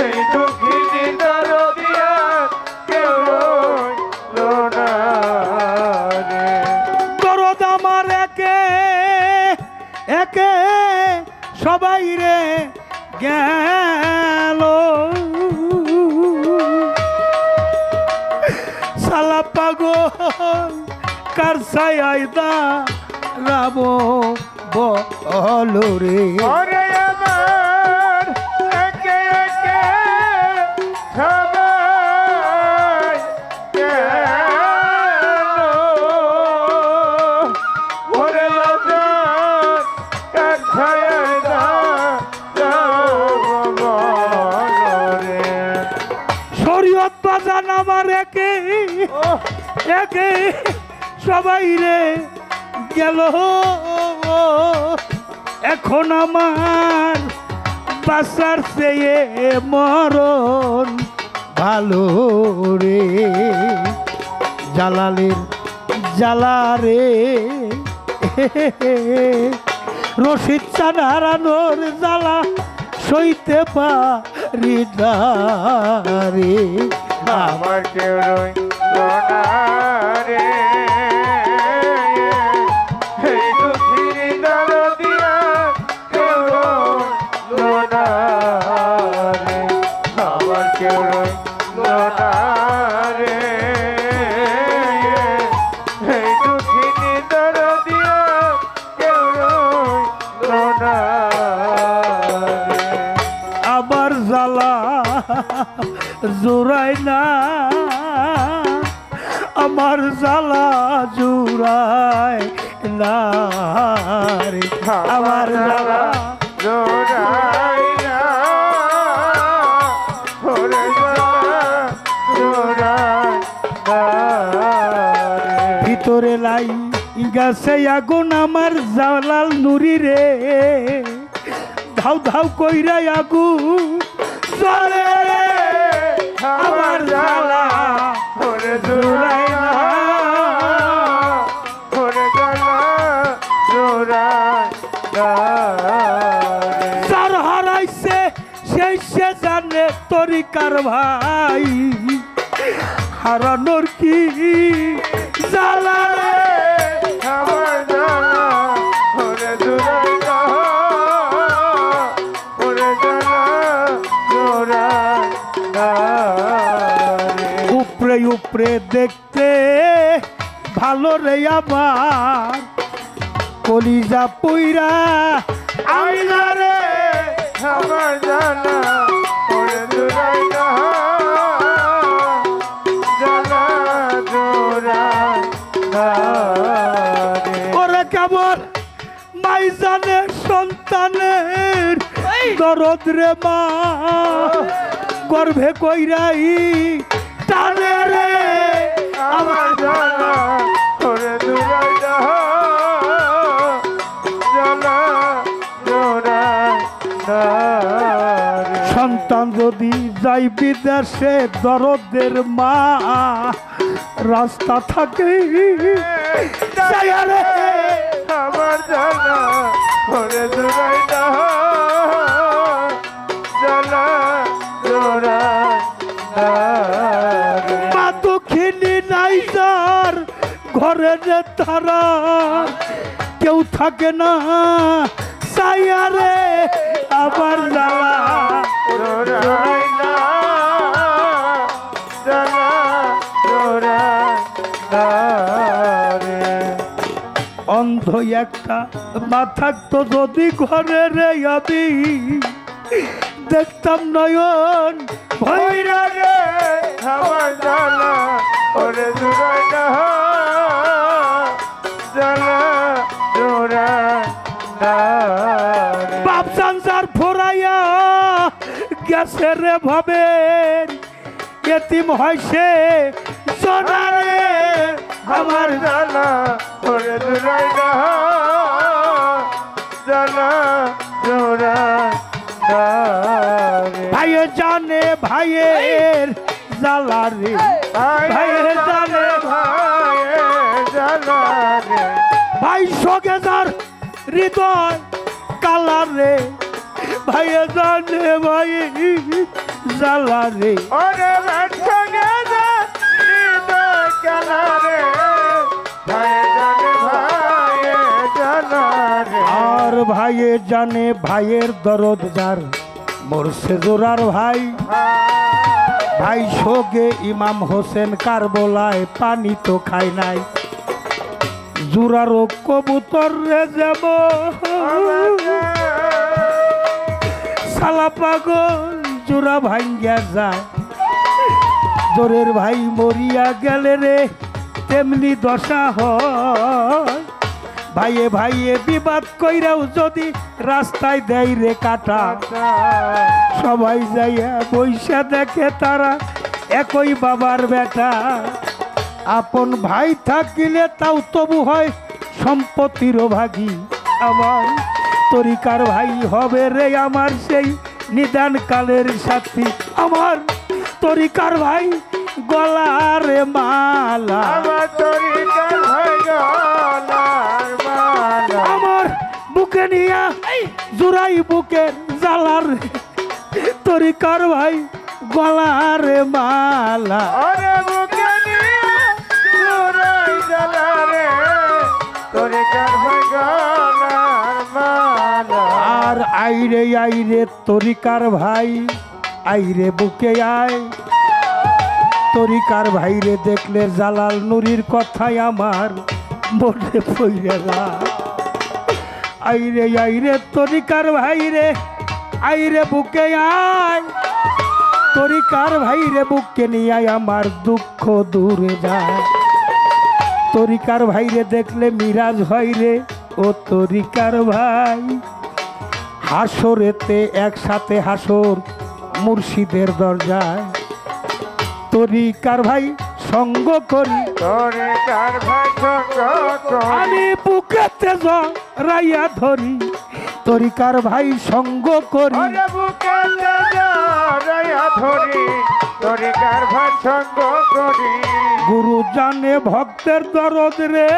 এই দুঃখিনী দরদিয়া কেউ রইল না রে দরদ আমার একে একে সবাই রে গেল সালা পাগল কার সাইদা রাব বলো রে ওরে আমার একে একে সবাই গেল ওরে লাজার কার ছায়া রে শরীয়ত বাজান আমার একে একে সবাই রে গেল এখন আমার বাসার চেয়ে মরণ ভালো রে জালালের জ্বালা রে রশিদ চান হারানোর জ্বালা সইতে পারি না রে আমার কেউ রইল না রে এই দুঃখিনী দরদিয়া কেউ রইল না রে আমার কেউ রইল না রে এই দুঃখিনী দরদিয়া কেউ রইল না রে আবার জ্বালা জোড়াই না আমার জ্বালা জোড়াই না রে আমার জ্বালা জোড়াই না ওরে জোড়াই না রে ভিতরে লাই গাছে আগুন আমার জালাল নুরি রে ধাউ ধাউ কইরা আগুন জ্বলে রে আমার জ্বালা ওরে জোড়াই না ওরে জোড়াই না রে যার হারাইছে সেই সে জানে তরিকার ভাই হারানোর কি জ্বালা রে আমার জানা ওরে জোড়াই না ওরে জানা জোড়াই না রে উপরে উপরে দেখতে ভালো রে আমার কলিজা পুইরা আইলা রে আমার জানা ওরে জোড়াই না জানা জোড়াই না রে ওরে কেমন মাই জানে সন্তানের দরদ রে মা গর্ভে কইরাই টানে রে আমার জানা ওরে জোড়াই না জানা জোড়াই না রে সন্তান যদি যাই বিদেশে দরদের মা রাস্তা থাকে যাইয়া রে আমার জানা ওরে জোড়াই না ঘরে যে তারা কেউ থাকে না সাইয়া রে আবার জ্বালা জোড়াই না জ্বালা জোড়াই না রে। অন্ধ একটা মা থাকতো যদি ঘরে রে আমি দেখতাম নয়ন ভৈরা রে আমার জ্বালা ওরে জোড়াই না জ্বালা জোড়াই না রে। বাপ সংসার ফোরাইয়া গেছে রে ভাবে এতিম হয়েছে সোনা রে আমার জ্বালা ওরে জোড়াই না জ্বালা জোড়াই না রে। ভাইয়ে জানে ভাইয়ের জ্বালা রে ভাইয়ের জানে ভাইয়ের জ্বালা রে। ভাই সগে যার হৃদয় কালা রে ভাইয়ে জানে ভাই জ্বালা রে ওরে সঙ্গে হৃদয় জ্বালা রে ভাইয়ের জানে ভাইয়ের জ্বালা রে। আর ভাইয়ে জানে ভাইয়ের দরদ যার মরছে জোরার ভাই ভাই শোকে ইমাম হোসেন কারবলায় পানি তো খায় নাই জোরারও কবুতর রে যাব সালা পাগল জোড়া ভাঙ্গিয়া যায় জোরের ভাই মরিয়া গেলে রে তেমনি দশা হয় ভাইয়ে ভাইয়ে বিবাদ কইরাও যদি রাস্তায় দেয় রে কাটা সবাই যাইয়া বৈশা দেখে তারা একই বাবার বেটা আপন ভাই থাকিলে তাও তবু হয় সম্পত্তিরও ভাগী আমার তরিকার ভাই হবে রে আমার সেই নিদান কালের সাথী আমার তরিকার ভাই গলারে মালা আমার তরিকার ভাই গলার মালা আমার বুকে নিয়া জুরাই বুকের জ্বালার তরিকার ভাই গলারে মালা ওরে বুকে নিয়ে জোড়াই জ্বালা রে তরিকার ভাই গলার মালা। আর আইরে তরিকার ভাই আইরে বুকে আয় তরিকার ভাইরে দেখলে জালাল নুরির কথাই আমার মনে পড়ে না আইরে তরিকার ভাইরে আইরে বুকে আয় তরিকার ভাইরে বুকে নিয়ে আয় আমার দুঃখ দূরে যায় তরিকার ভাইরে দেখলে মিরাজ হয় রে ও তরিকার ভাই হাসরেতে একসাথে হাসর মুর্শিদের দরজায় তরিকার ভাই সঙ্গ করি তরিকার ভাই সঙ্গ করি আমি বুকেতে জড়াইয়া ধরি তরিকার ভাই সঙ্গ করি ওরে বুকে জড়াইয়া ধরি তরিকার ভাই সঙ্গ করি। গুরু জানে ভক্তের দরদ রে